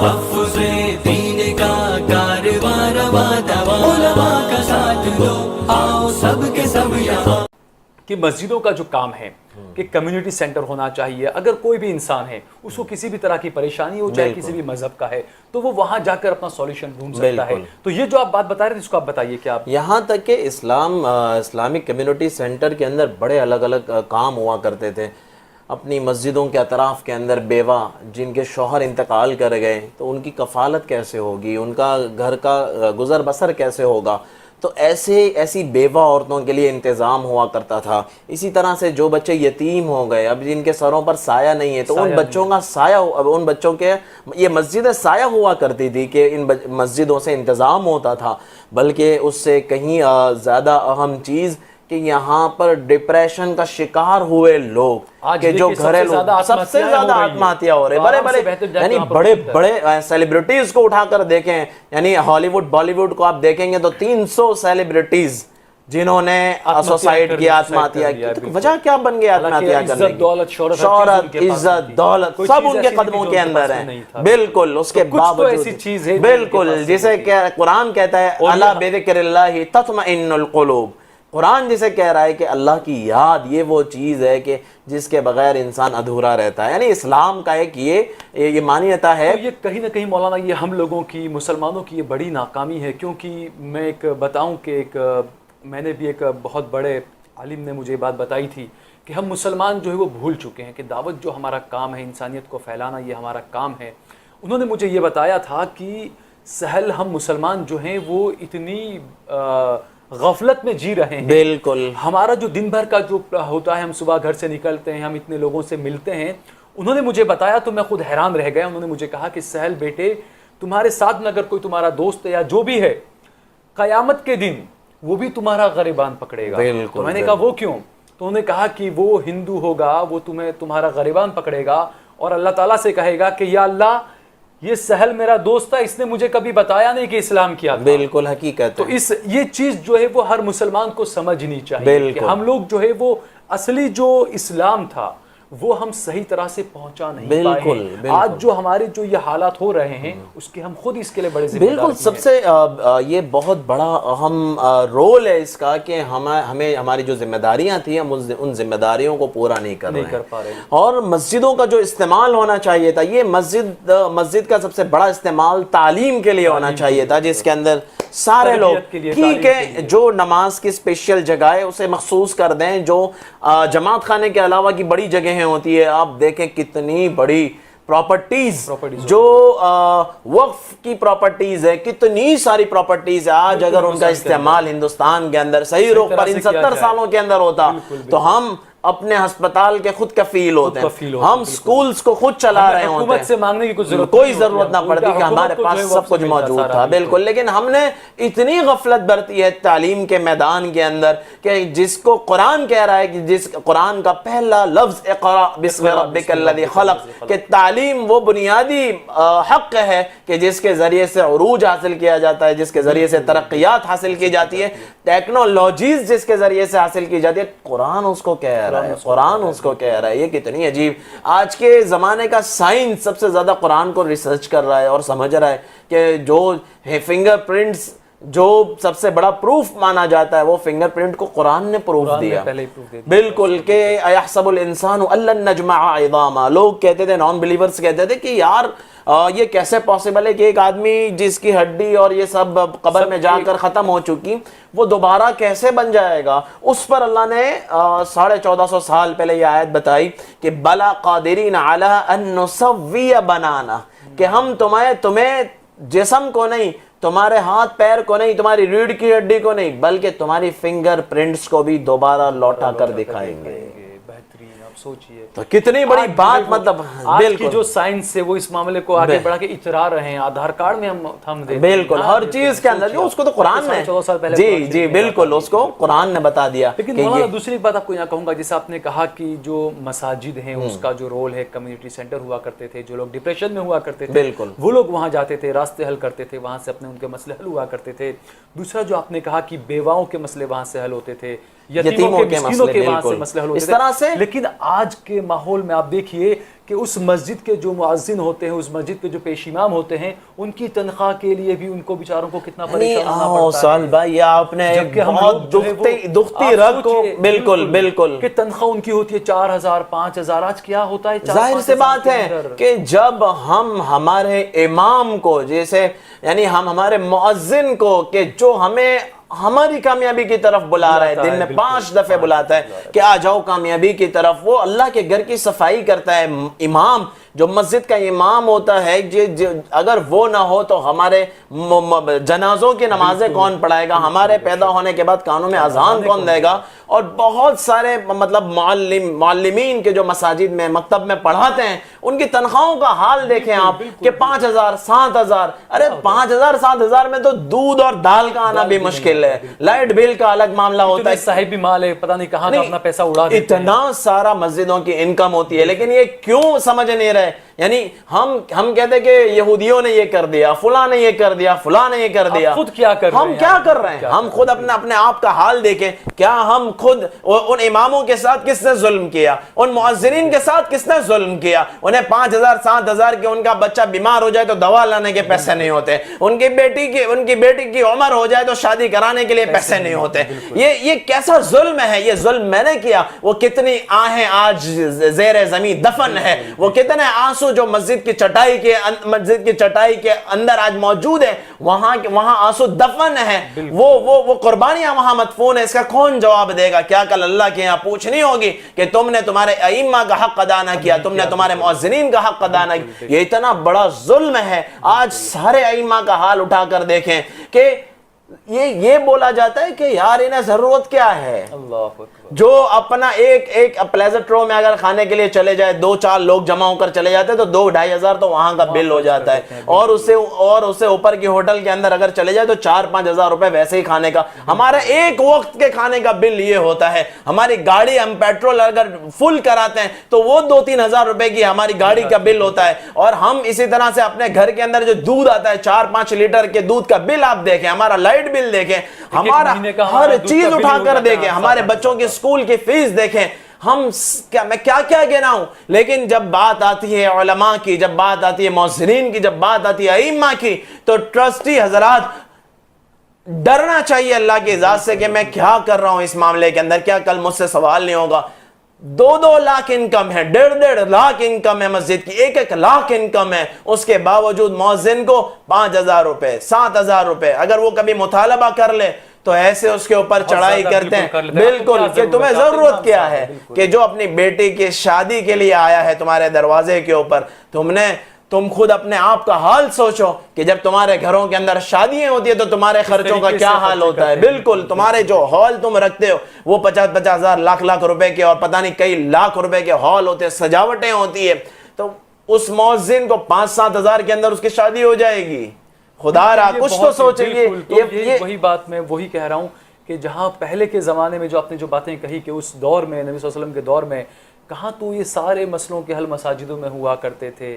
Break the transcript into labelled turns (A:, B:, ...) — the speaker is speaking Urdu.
A: تحفظ دین کا کارواں رواں دواں، علماء کا ساتھ دو آؤ سب کے سب یہاں.
B: کہ مسجدوں کا جو کام ہے کہ کمیونٹی سینٹر ہونا چاہیے، اگر کوئی بھی انسان ہے اس کو کسی بھی طرح کی پریشانی ہو، چاہے کسی بھی مذہب کا ہے، تو وہ وہاں جا کر اپنا سولوشن ڈھونڈ سکتا ہے. تو یہ جو آپ بات بتا رہے تھے اس کو آپ بتائیے کہ آپ
C: یہاں تک کہ اسلامک کمیونٹی سینٹر کے اندر بڑے الگ الگ کام ہوا کرتے تھے. اپنی مسجدوں کے اطراف کے اندر بیوہ جن کے شوہر انتقال کر گئے تو ان کی کفالت کیسے ہوگی، ان کا گھر کا گزر بسر کیسے ہوگا، تو ایسی بیوہ عورتوں کے لیے انتظام ہوا کرتا تھا. اسی طرح سے جو بچے یتیم ہو گئے، اب جن کے سروں پر سایہ نہیں ہے تو ان بچوں کا سایہ، اب ان بچوں کے یہ مسجد سایہ ہوا کرتی تھی کہ ان مسجدوں سے انتظام ہوتا تھا. بلکہ اس سے کہیں زیادہ اہم چیز کہ یہاں پر ڈپریشن کا شکار ہوئے لوگ کہ جو گھریلو سب سے زیادہ آتمہتیا ہو رہے، یعنی بڑے بڑے سیلیبریٹیز کو اٹھا کر دیکھیں، یعنی ہالی ووڈ بالی ووڈ کو آپ دیکھیں گے تو 300 سیلیبریٹیز جنہوں نے سوسائڈ کیا، آتمہتیا کی. وجہ کیا بن گیا آتمہتیا کرنے کی؟ شہرت، عزت، دولت سب ان کے قدموں کے اندر ہیں. بالکل اس کے باوجود بالکل جسے قرآن کہتا ہے الا بذکر اللہ تطمئن القلوب، قرآن جسے کہہ رہا ہے کہ اللہ کی یاد یہ وہ چیز ہے کہ جس کے بغیر انسان ادھورا رہتا ہے. یعنی اسلام کا ایک یہ مانیتا ہے.
B: یہ کہیں نہ کہیں مولانا یہ ہم لوگوں کی، مسلمانوں کی یہ بڑی ناکامی ہے. کیونکہ میں ایک بتاؤں کہ میں نے بھی ایک بہت بڑے عالم نے مجھے بات بتائی تھی کہ ہم مسلمان جو ہے وہ بھول چکے ہیں کہ دعوت جو ہمارا کام ہے، انسانیت کو پھیلانا یہ ہمارا کام ہے. انہوں نے مجھے یہ بتایا تھا کہ سہل ہم مسلمان جو ہیں وہ اتنی غفلت میں جی رہے ہیں.
C: بالکل
B: ہمارا جو دن بھر کا جو ہوتا ہے، ہم صبح گھر سے نکلتے ہیں، ہم اتنے لوگوں سے ملتے ہیں. انہوں نے مجھے بتایا تو میں خود حیران رہ گیا. انہوں نے مجھے کہا کہ سہل بیٹے تمہارے ساتھ میں اگر کوئی تمہارا دوست ہے یا جو بھی ہے، قیامت کے دن وہ بھی تمہارا غریبان پکڑے گا. تو میں نے کہا وہ کیوں؟ تو انہوں نے کہا کہ وہ ہندو ہوگا، وہ تمہارا غریبان پکڑے گا اور اللہ تعالیٰ سے کہے گا کہ یا اللہ یہ سہل میرا دوست تھا، اس نے مجھے کبھی بتایا نہیں کہ اسلام کیا تھا.
C: بالکل حقیقت.
B: تو یہ چیز جو ہے وہ ہر مسلمان کو سمجھنی چاہیے کہ ہم لوگ جو ہے وہ اصلی جو اسلام تھا وہ ہم صحیح طرح سے پہنچا نہیں پائے ہیں. آج جو ہمارے جو یہ حالات ہو رہے ہیں اس کے ہم خود اس کے لیے بڑے ذمہ دار ہیں.
C: بالکل سب سے یہ بہت بڑا اہم رول ہے اس کا کہ ہمیں ہماری جو ذمہ داریاں تھیں ہم ان ذمہ داریوں کو پورا نہیں کر پا رہے. اور مسجدوں کا جو استعمال ہونا چاہیے تھا، یہ مسجد کا سب سے بڑا استعمال تعلیم کے لیے ہونا چاہیے تھا، جس کے اندر سارے لوگ ٹھیک ہے جو نماز کی اسپیشل جگہ ہے اسے مخصوص کر دیں، جو جماعت خانے کے علاوہ کی بڑی جگہیں ہوتی ہے. آپ دیکھیں کتنی بڑی پراپرٹیز جو وقف کی پراپرٹیز ہے، کتنی ساری پراپرٹیز ہے. آج اگر ان کا استعمال ہندوستان کے اندر صحیح رخ پر ان 70 سالوں کے اندر ہوتا تو ہم اپنے ہسپتال کے خود کفیل ہوتے ہیں، ہم سکولز کو خود چلا رہے ہوتے ہیں،
B: حکومت سے مانگنے کی
C: کوئی ضرورت نہ پڑتی کہ ہمارے پاس سب کچھ موجود تھا. بالکل. لیکن ہم نے اتنی غفلت برتی ہے تعلیم کے میدان کے اندر کہ جس کو قرآن کہہ رہا ہے کہ جس قرآن کا پہلا لفظ اقرأ بسم ربک الذی خلق، کہ تعلیم وہ بنیادی حق ہے کہ جس کے ذریعے سے عروج حاصل کیا جاتا ہے، جس کے ذریعے سے ترقیات حاصل کی جاتی ہے، ٹیکنالوجیز جس کے ذریعے سے حاصل کی جاتی ہے. قرآن اس کو کہہ رہا ہے، قرآن اس کو کہہ رہا ہے. یہ کتنی عجیب. آج کے زمانے کا سائنس سب سے زیادہ قرآن کو ریسرچ کر رہا ہے اور سمجھ رہا ہے کہ جو فنگر پرنٹس جو سب سے بڑا پروف مانا جاتا ہے وہ فنگر پرنٹ کو قرآن نے پروف دیا. بالکل کہ ایحسب الانسان ان لن نجمع عظاما. لوگ کہتے تھے، نان بلیورز کہتے تھے کہ یار یہ کیسے پاسبل ہے کہ ایک آدمی جس کی ہڈی اور یہ سب قبر میں جا کر ختم ہو چکی وہ دوبارہ کیسے بن جائے گا. اس پر اللہ نے 1450 سال پہلے یہ آیت بتائی کہ بلا قادرین علی ان نسوی بنانا، کہ ہم تمہیں جسم کو نہیں، تمہارے ہاتھ پیر کو نہیں، تمہاری ریڑھ کی ہڈی کو نہیں، بلکہ تمہاری فنگر پرنٹس کو بھی دوبارہ لوٹا کر دکھائیں گے.
B: سوچئے
C: تو کتنی بڑی بات. مطلب
B: آج کی جو سائنس ہے وہ اس معاملے کو آگے بڑھا کے اترا رہے ہیں. آدھار کارڈ میں ہم دیکھتے ہیں
C: بالکل ہر چیز کے اندر اس کو تو قرآن نے جی بالکل اس کو قرآن نے بتا دیا.
B: لیکن مولانا دوسری بات آپ کو یہاں کہوں گا، جیسے آپ نے کہا کہ جو مساجد ہیں اس کا جو رول ہے، کمیونٹی سینٹر ہوا کرتے تھے، جو لوگ ڈپریشن میں ہوا کرتے تھے
C: بالکل
B: وہ لوگ وہاں جاتے تھے، راستے حل کرتے تھے، وہاں سے اپنے ان کے مسئلے حل ہوا کرتے تھے. دوسرا جو آپ نے کہا کہ بیواؤں کے مسئلے وہاں سے حل ہوتے تھے، یتیموں کے مسکینوں کے وہاں سے مسئلے حل ہوتے تھے. لیکن آج کے ماحول میں آپ دیکھیے کہ اس مسجد کے جو مؤذن ہوتے ہیں، اس مسجد کے جو پیش امام ہوتے ہیں، ان کی تنخواہ کے لیے بھی ان کو بیچاروں کو کتنا پریشان ہونا پڑتا ہے۔
C: سال بھائی یہ آپ نے بہت دکھتی رگ کو بالکل
B: کہ تنخواہ ان کی ہوتی ہے 4,000 5,000، آج کیا ہوتا ہے؟
C: ظاہر سے بات ہے کہ جب ہم ہمارے امام کو، جیسے یعنی ہم ہمارے مؤذن کو، کہ جو ہمیں ہماری کامیابی کی طرف بلا رہا ہے، دن میں 5 دفعے بلاتا ہے کہ آ جاؤ کامیابی کی طرف، وہ اللہ کے گھر کی صفائی کرتا ہے، امام جو مسجد کا امام ہوتا ہے، اگر وہ نہ ہو تو ہمارے جنازوں کی نمازیں کون پڑھائے گا؟ ہمارے پیدا ہونے کے بعد کانوں میں اذان کون دے گا؟ اور بہت سارے مطلب معلمین کے جو مساجد میں مکتب میں پڑھاتے ہیں، ان کی تنخواہوں کا حال دیکھیں آپ کہ 5,000 7,000، ارے 5,000 7,000 میں تو دودھ اور دال کا آنا بھی مشکل ہے، لائٹ بل کا الگ معاملہ ہوتا ہے،
B: صاحب بھی مال ہے، پتہ نہیں کہاں کا اپنا پیسہ اڑا دیتے ہیں،
C: اتنا سارا مسجدوں کی انکم ہوتی ہے، لیکن یہ کیوں سمجھ نہیں رہے؟ یعنی ہم کہتے ہیں کہ یہودیوں نے یہ کر دیا، فلاں نے یہ کر دیا، فلاں نے یہ کر دیا،
B: خود کیا کر رہے ہیں؟
C: ہم کیا کر رہے ہیں؟ ہم خود اپنے آپ کا حال دیکھیں، کیا ہم خود ان اماموں کے ساتھ کس نے ظلم کیا؟ ان مؤذنین کے ساتھ کس نے ظلم کیا؟ انہیں 5,000 7,000 کے ان کا بچہ بیمار ہو جائے تو دوا لانے کے پیسے نہیں ہوتے، ان کی بیٹی کی عمر ہو جائے تو شادی کرانے کے لیے پیسے نہیں ہوتے، یہ کیسا ظلم ہے؟ یہ ظلم میں نے کیا؟ وہ کتنی آہیں آج زیر زمین دفن ہے، وہ کتنے آنسو جو مسجد کی چٹائی کے اندر آج موجود ہے، وہاں آنسو دفن ہے، وہ قربانیاں وہاں مدفون ہے، اس کا کون جواب دے گا؟ کیا کل اللہ کے یہاں پوچھنی ہوگی کہ تم نے تمہارے ائمہ کا حق ادا نہ کیا، تم نے تمہارے مؤذنین کا حق ادا نہ کیا؟ یہ اتنا بڑا ظلم ہے۔ آج سارے ائمہ کا حال اٹھا کر دیکھیں کہ یہ بولا جاتا ہے کہ یار انہیں ضرورت کیا ہے؟
B: اللہ اکبر۔
C: جو اپنا ایک پلیزٹ رو میں اگر کھانے کے لیے چلے جائے، 2-4 لوگ جمع ہو کر چلے جاتے ہیں تو 2-2.5 ہزار تو وہاں کا بل ہو جاتا ہے، اور اس سے اوپر کی ہوٹل کے اندر اگر چلے جائے تو 4-5 ہزار روپے ویسے ہی کھانے کا۔ ہمارا ایک وقت کے کھانے کا بل یہ ہوتا ہے، ہماری گاڑی ہم پیٹرول اگر فل کراتے ہیں تو وہ 2-3 ہزار روپے کی ہماری گاڑی کا بل ہوتا ہے، اور ہم اسی طرح سے اپنے گھر کے اندر جو دودھ آتا ہے 4-5 لیٹر کے دودھ کا بل آپ دیکھیں، ہمارا لائٹ بل دیکھیں، ہمارا ہر چیز اٹھا کر دیکھیں، ہمارے بچوں کی اسکول کی فیس دیکھیں، میں کیا گناؤں؟ لیکن جب بات آتی ہے علماء کی، جب بات آتی ہے مؤذنین کی، جب بات آتی ہے ائمہ کی، تو ٹرسٹی حضرات ڈرنا چاہیے اللہ کی ذات سے کہ میں کیا کر رہا ہوں اس معاملے کے اندر، کیا کل مجھ سے سوال نہیں ہوگا؟ 2-2 لاکھ انکم ہے، 1.5 لاکھ انکم ہے مسجد کی، 1 لاکھ انکم ہے، اس کے باوجود مؤذن کو 5,000 روپے 7,000 روپے، اگر وہ کبھی مطالبہ کر لے تو ایسے اس کے اوپر چڑھائی کرتے ہیں، بالکل کہ تمہیں ضرورت کیا ہے؟ کہ جو اپنی بیٹی کی شادی کے لیے آیا ہے تمہارے دروازے کے اوپر، تم خود اپنے آپ کا حال سوچو کہ جب تمہارے گھروں کے اندر شادیاں ہوتی ہیں تو تمہارے خرچوں کا کیا حال ہوتا ہے؟ بالکل تمہارے جو ہال تم رکھتے ہو وہ 50-50 ہزار لاکھ روپے کے اور پتہ نہیں کئی لاکھ روپے کے ہال ہوتے ہیں، سجاوٹیں ہوتی ہے، تو اس مؤذن کو 5-7 ہزار کے اندر اس کی شادی ہو جائے گی؟ خدا را کچھ تو سوچیں گے۔
B: وہی بات میں وہی کہہ رہا ہوں کہ جہاں پہلے کے زمانے میں جو آپ نے جو باتیں کہی کہ اس دور میں نبی صلی اللہ علیہ وسلم کے دور میں کہاں تو یہ سارے مسئلوں کے حل مساجدوں میں ہوا کرتے تھے۔